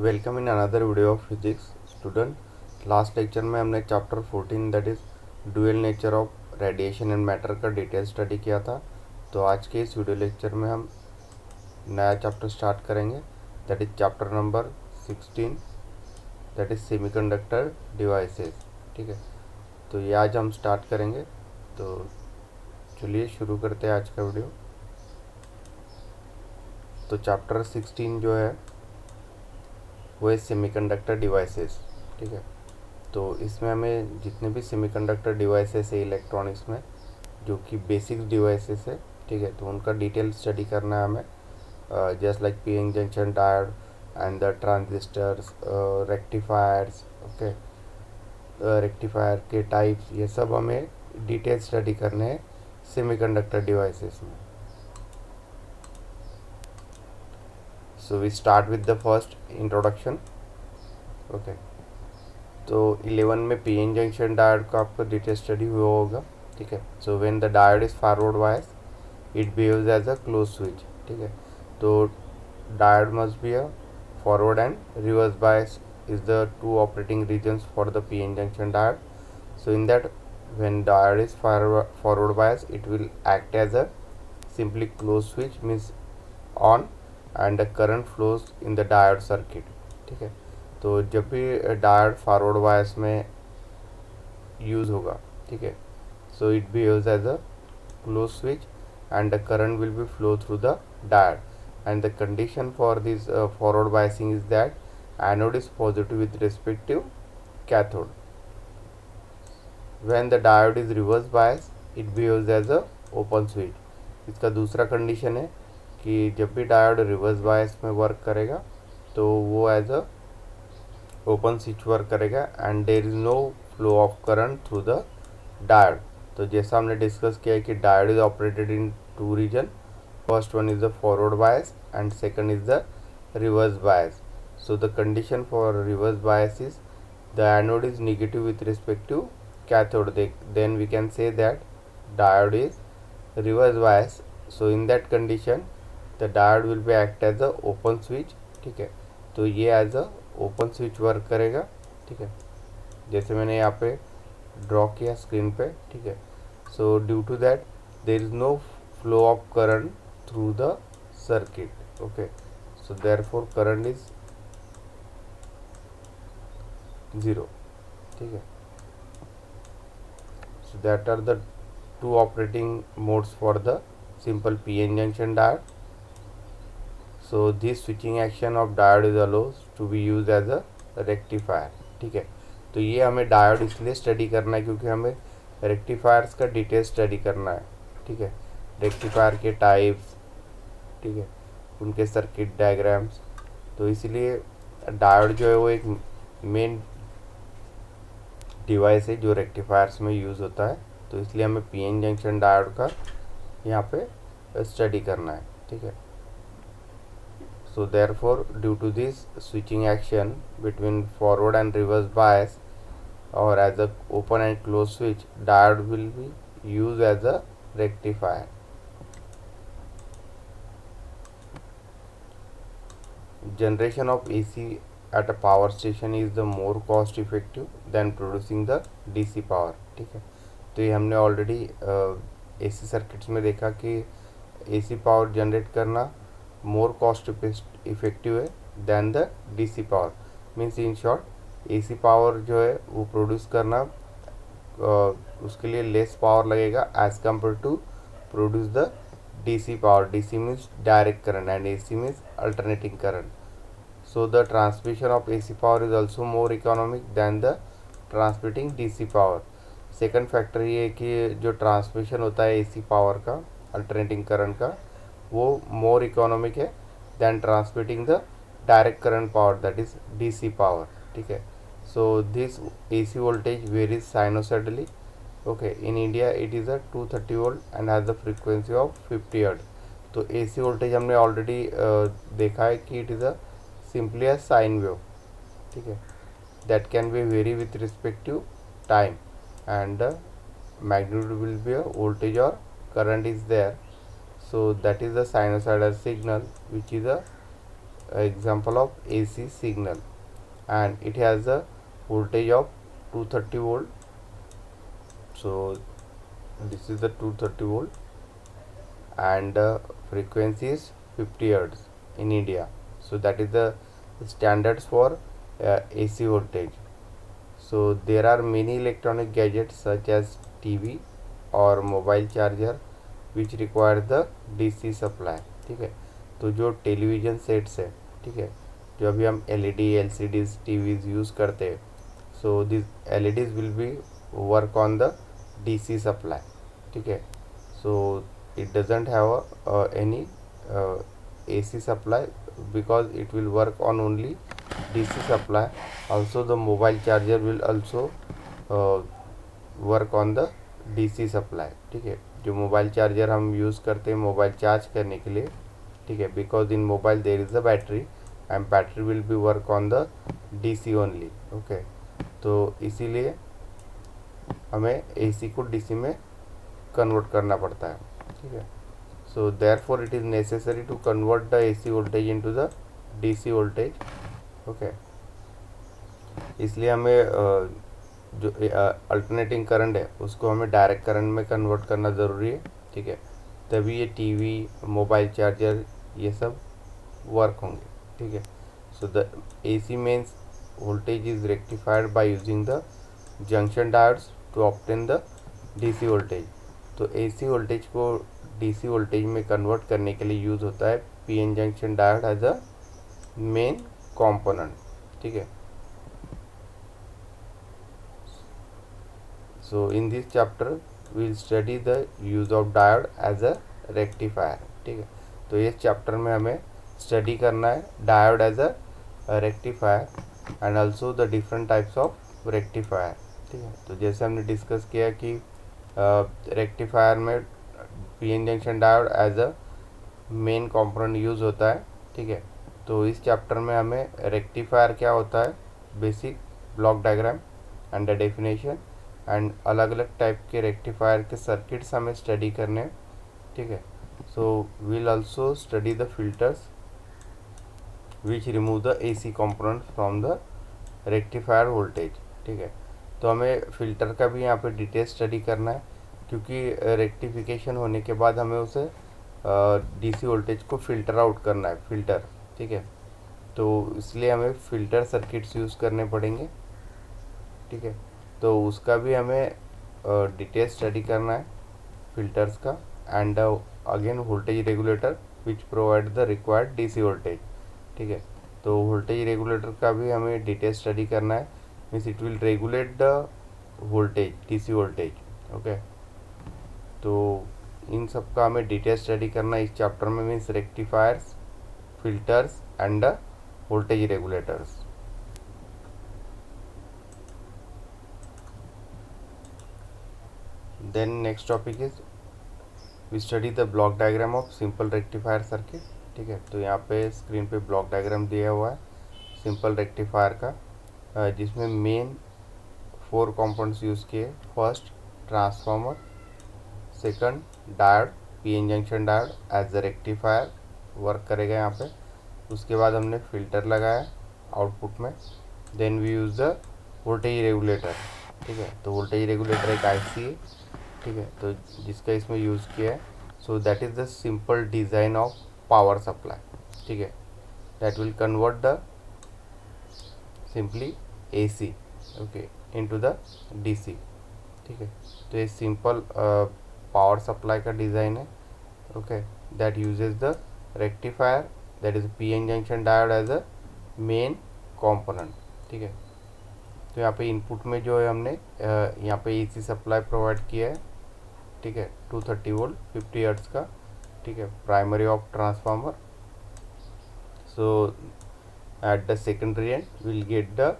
Welcome in another video of physics student. Last lecture में हमने chapter 14 that is dual nature of radiation and matter का detail study किया था। तो आज के इस वीडियो लेक्चर में हम नया चैप्टर स्टार्ट करेंगे that is chapter number 16 that is semiconductor devices. ठीक है, तो ये आज हम स्टार्ट करेंगे। तो चलिए शुरू करते हैं आज का वीडियो। तो चैप्टर 16 जो है वो है सेमीकंडक्टर डिवाइसेस। ठीक है, तो इसमें हमें जितने भी सेमीकंडक्टर डिवाइसेस है इलेक्ट्रॉनिक्स में जो कि बेसिक डिवाइसेस है, ठीक है, तो उनका डिटेल स्टडी करना है हमें। Just like PN junction diode and the transistors, rectifiers, okay, rectifier के टाइप्स, ये सब हमें डिटेल स्टडी करने हैं सेमीकंडक्टर डिवाइसेस में। So we start with the first introduction. Okay, तो 11 में पीएन जंक्शन डायोड का आपको डिटेल स्टडी हुआ होगा। ठीक है, so when the diode is forward bias it behaves as a close switch. ठीक है, तो diode must be a forward and reverse bias is the two operating regions for the PN junction diode. So in that, when diode is forward bias, it will act as a simply closed switch, means on, and the current flows in the diode circuit. ठीक है, तो जब भी diode forward bias में use होगा, ठीक है, so it behaves as a closed switch and the current will be flow through the diode. And the condition for this forward biasing is that anode is positive with respect to cathode. When the diode is reverse bias it behaves as a open switch. इसका दूसरा condition है कि जब भी diode reverse bias में work करेगा तो वो as a open switch work करेगा and there is no flow of current through the diode. तो जैसा हमने डिस्कस किया है कि diode is operated in two region, first one is the forward bias and second is the reverse bias. So the condition for reverse bias is the anode is negative with respect to cathode. Then we can say that diode is reverse bias. So in that condition the diode will be act as a open switch. ठीक है, तो ये as a open switch work करेगा. ठीक है, जैसे मैंने यहाँ पे ड्रॉ किया स्क्रीन पे. ठीक है, so due to that there is no flow of current through the circuit. Okay, so therefore current is 0. ठीक है, so that are the two operating modes for the simple PN junction diode. So this switching action of diode is allows to be used as a rectifier. ठीक है, तो ये हमें diode इसलिए study करना है क्योंकि हमें रेक्टिफायर्स का डिटेल स्टडी करना है. ठीक है, रेक्टिफायर के टाइप्स, ठीक है, उनके सर्किट डायग्राम्स. तो इसलिए डायोड जो है वो एक मेन डिवाइस है जो रेक्टिफायर्स में यूज़ होता है. तो इसलिए हमें पीएन जंक्शन डायोड का यहाँ पे स्टडी करना है. ठीक है, so therefore due to this switching action between forward and reverse bias और as a open and close switch diode will be use as a rectifier. Generation of AC at a power station is the more cost effective than producing the DC power. ठीक है, तो ये हमने already AC circuits में देखा कि AC power generate करना more cost effective है than the DC power. Means in short AC power जो है वो प्रोड्यूस करना उसके लिए लेस पावर लगेगा as compare to produce the DC power. DC means direct current and AC means alternating current. So the transmission of AC power is also more economic than the transmitting DC power. Second factor ये है कि जो transmission होता है AC power का alternating current का वो more economic है than transmitting the direct current power that is DC power. ठीक है, so this AC voltage varies sinusoidally. Okay, in India it is a 230 volt and has the frequency of 50 hertz. तो AC voltage हमने already देखा है कि it is a simply a sine wave. ठीक है, that can be vary with respect to time and the magnitude will be a voltage और current is there. So that is the sinusoidal signal which is a example of AC signal, and it has a voltage of 230 volt. So this is the 230 volt, and frequency is 50 hertz in India. So that is the standards for AC voltage. So there are many electronic gadgets such as TV और mobile charger which require the DC supply. ठीक है, तो जो television sets है, ठीक है, जो अभी हम LED LCDs TVs यूज़ करते हैं, so this LEDs will be work on the DC supply. ठीक है, सो it doesn't have any AC supply because it will work on only DC supply. Also the mobile charger will also work on the DC supply। ठीक है, जो mobile charger हम use करते हैं mobile charge करने के लिए, ठीक है, because in mobile there is a battery and battery will be work on the DC only. Okay, तो इसीलिए हमें AC को DC में कन्वर्ट करना पड़ता है। ठीक है, so therefore it is necessary to convert the AC voltage into the DC voltage. Okay, इसलिए हमें जो अल्टरनेटिंग करंट है उसको हमें डायरेक्ट करंट में कन्वर्ट करना ज़रूरी है। ठीक है, तभी ये टीवी मोबाइल चार्जर ये सब वर्क होंगे। ठीक है, so the AC mains voltage is rectified by using the junction diodes to obtain the DC voltage. तो AC वोल्टेज को DC वोल्टेज में कन्वर्ट करने के लिए यूज़ होता है PN junction diode as a main component. ठीक है, so in this chapter we'll study the use of diode as a rectifier. ठीक है, तो इस चैप्टर में हमें स्टडी करना है diode as a rectifier and also the different types of rectifier. ठीक है, तो जैसे हमने डिस्कस किया कि रेक्टिफायर में PN junction diode as a main component use होता है। ठीक है, तो इस चैप्टर में हमें रेक्टिफायर क्या होता है, basic block diagram and the definition and अलग अलग टाइप के रेक्टिफायर के सर्किट्स हमें स्टडी करने हैं। ठीक है, so we'll also study the filters which remove the AC component from the rectifier voltage. ठीक है, तो हमें फ़िल्टर का भी यहाँ पे डिटेल स्टडी करना है, क्योंकि रेक्टिफिकेशन होने के बाद हमें उसे DC वोल्टेज को फ़िल्टर आउट करना है, फ़िल्टर। ठीक है, तो इसलिए हमें फ़िल्टर सर्किट्स यूज़ करने पड़ेंगे। ठीक है, तो उसका भी हमें डिटेल स्टडी करना है फ़िल्टर्स का and again voltage regulator which provide the required DC voltage. ठीक है, तो वोल्टेज रेगुलेटर का भी हमें डिटेल स्टडी करना है, means it will regulate the voltage DC voltage. Okay, तो इन सब का हमें डिटेल स्टडी करना इस चैप्टर में, means rectifiers, filters and voltage regulators. Then next topic is we study the block diagram of simple rectifier circuit. ठीक है, तो यहाँ पे स्क्रीन पे ब्लॉक डायग्राम दिया हुआ है सिंपल रेक्टिफायर का, जिसमें मेन 4 कंपोनेंट्स यूज़ किए। First transformer, second diode, PN junction diode as a rectifier work करेगा यहाँ पे। उसके बाद हमने फ़िल्टर लगाया आउटपुट में। Then we use the voltage regulator. ठीक है, तो वोल्टेज रेगुलेटर एक IC है। ठीक है, तो जिसका इसमें यूज़ किया है। So that is the simple design of power supply. ठीक है, that will convert the simply AC okay into the DC। ठीक है, तो ये सिंपल पावर सप्लाई का डिज़ाइन है। Okay, that uses the rectifier that is PN junction diode as a main component. ठीक है, तो यहाँ पे इनपुट में जो है हमने यहाँ पे AC सप्लाई प्रोवाइड किया है। ठीक है, 230 वोल्ट 50 हर्ट्ज़ का। ठीक है, primary of transformer. So at the secondary and will get the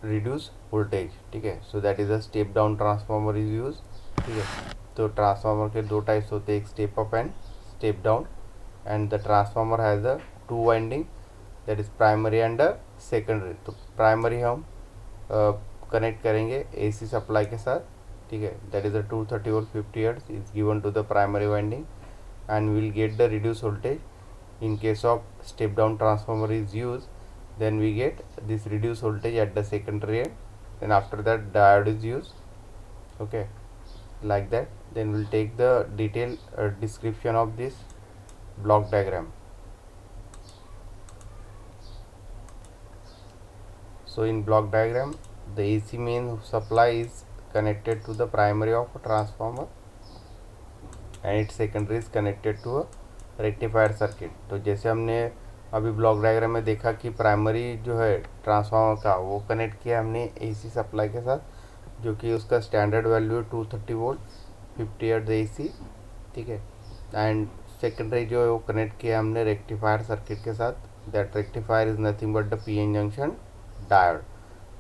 reduce voltage. ठीक है, so that is a step down transformer is use. ठीक है, तो ट्रांसफार्मर के 2 टाइप्स होते हैं, एक step up and step down, and the transformer has a 2 winding that is primary and secondary. तो प्राइमरी हम कनेक्ट करेंगे AC सप्लाई के साथ। ठीक है, that is a 230 volt 50 hertz is given to the primary winding and will get the reduce voltage in case of step down transformer is used, then we get this reduced voltage at the secondary end, then after that diode is used. Okay, like that. Then we'll take the detailed description of this block diagram. So in block diagram, the AC main supply is connected to the primary of a transformer and its secondary is connected to a rectifier circuit. तो जैसे हमने अभी block diagram में देखा कि primary जो है transformer का वो कनेक्ट किया हमने एसी सप्लाई के साथ, जो कि उसका स्टैंडर्ड वैल्यू है 230 वोल्ट 50 हर्ट्ज एसी. ठीक है. एंड सेकेंडरी जो है वो कनेक्ट किया हमने रेक्टिफायर सर्किट के साथ. That rectifier is nothing but the PN junction diode.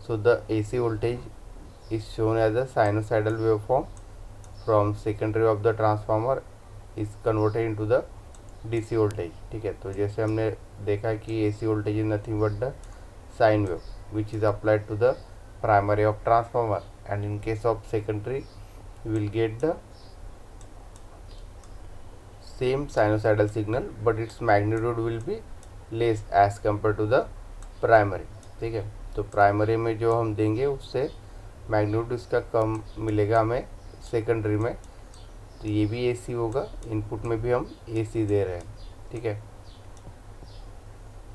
So the AC voltage is shown as a sinusoidal waveform from secondary of the transformer is converted into the DC voltage. ठीक है. तो जैसे हमने देखा कि AC voltage is nothing but the sine wave which is applied to the primary of transformer, and in case of secondary you will get the same sinusoidal signal but its magnitude will be less as compared to the primary. ठीक है. तो primary में जो हम देंगे उससे magnitude इसका कम मिलेगा हमें सेकेंडरी में. तो ये भी एसी होगा, इनपुट में भी हम एसी दे रहे हैं. ठीक है.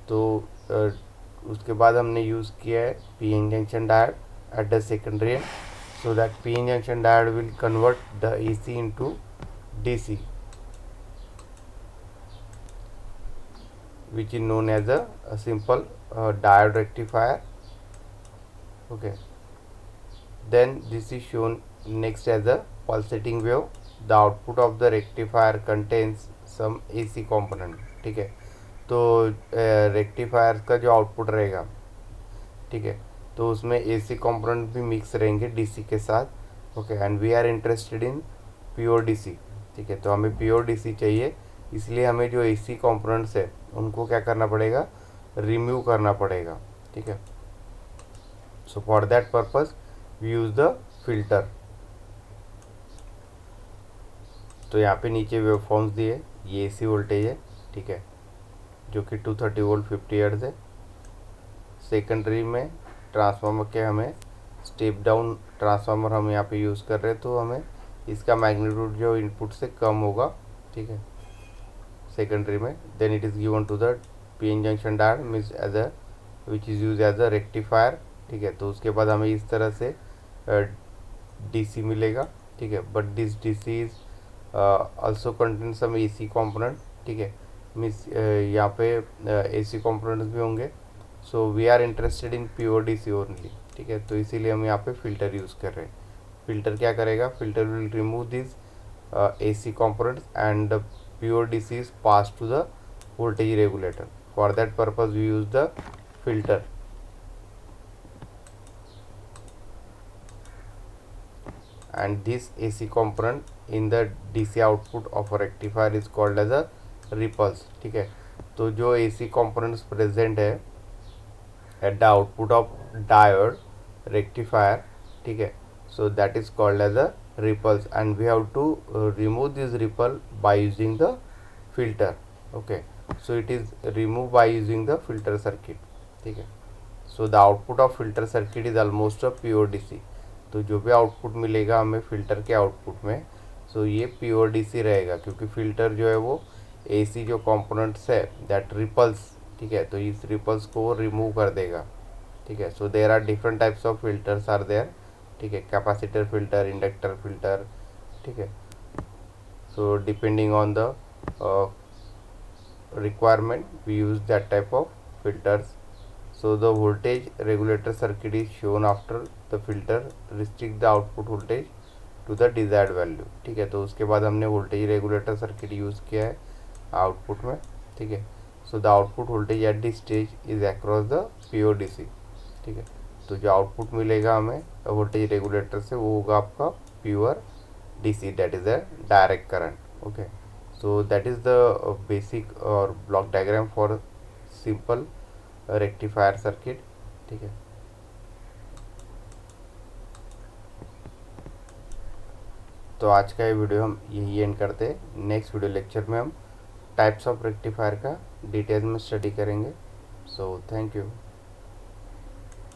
तो उसके बाद हमने यूज़ किया है PN junction diode at the secondary and, so that PN junction diode will convert the AC into DC, which is known as a simple diode rectifier. Okay. Then this is shown next as a pulsating wave. The output of the rectifier contains some AC component. ठीक है. तो rectifier का जो output रहेगा, ठीक है, तो उसमें एसी कंपोनेंट भी मिक्स रहेंगे डीसी के साथ. Okay. And we are interested in pure DC. ठीक है. तो हमें प्योर डीसी चाहिए, इसलिए हमें जो एसी कंपोनेंट्स है उनको क्या करना पड़ेगा, रिमूव करना पड़ेगा. ठीक है. So for that purpose we use the filter. तो यहाँ पे नीचे वेवफॉर्म्स दिए, ये एसी वोल्टेज है. ठीक है. जो कि 230 वोल्ट 50 हर्ट्ज है. सेकेंडरी में ट्रांसफार्मर के हमें स्टेप डाउन ट्रांसफार्मर हम यहाँ पे यूज़ कर रहे हैं, तो हमें इसका मैग्नीट्यूड जो इनपुट से कम होगा. ठीक है. सेकेंडरी में then it is given to the PN junction diode means as a which is use as a rectifier. ठीक है. तो उसके बाद हमें इस तरह से डीसी मिलेगा. ठीक है. But this DC is also contain some AC component. ठीक है. मीन्स यहाँ पे एसी कॉम्पोनेंट्स भी होंगे. So we are interested in pure DC only. ठीक है. तो इसीलिए हम यहाँ पे फिल्टर यूज़ कर रहे हैं. फिल्टर क्या करेगा, filter will remove this AC components and the pure DC is pass to the voltage regulator. For that purpose we use the filter. And this AC component in the DC output of a rectifier is called as a ripples. ठीक है. तो जो AC components present है at the output of diode rectifier, ठीक है, so that is called as a ripples, and we have to remove this ripple by using the filter. Okay. So it is removed by using the filter circuit. ठीक है. So the output of filter circuit is almost a pure DC. तो जो भी output मिलेगा हमें filter के output में, सो ये प्योर डीसी रहेगा, क्योंकि फिल्टर जो है वो एसी जो कंपोनेंट्स है दैट रिपल्स. ठीक है. तो इस रिपल्स को रिमूव कर देगा. ठीक है. So there are different types of filters are there. ठीक है. Capacitor filter, inductor filter. ठीक है. So depending on the requirement we use that type of filters. So the voltage regulator circuit is shown after the filter restrict the output voltage to the desired value. ठीक है. तो उसके बाद हमने voltage regulator circuit use किया है output में. ठीक है. So the output voltage at this stage is across the pure DC. ठीक है. तो जो आउटपुट मिलेगा हमें वोल्टेज रेगुलेटर से वो होगा आपका pure DC, that is a direct current. Okay. So that is the basic और block diagram for simple rectifier circuit. ठीक है. तो आज का ये वीडियो हम यही एंड करते हैं. नेक्स्ट वीडियो लेक्चर में हम टाइप्स ऑफ रेक्टिफायर का डिटेल में स्टडी करेंगे। So thank you.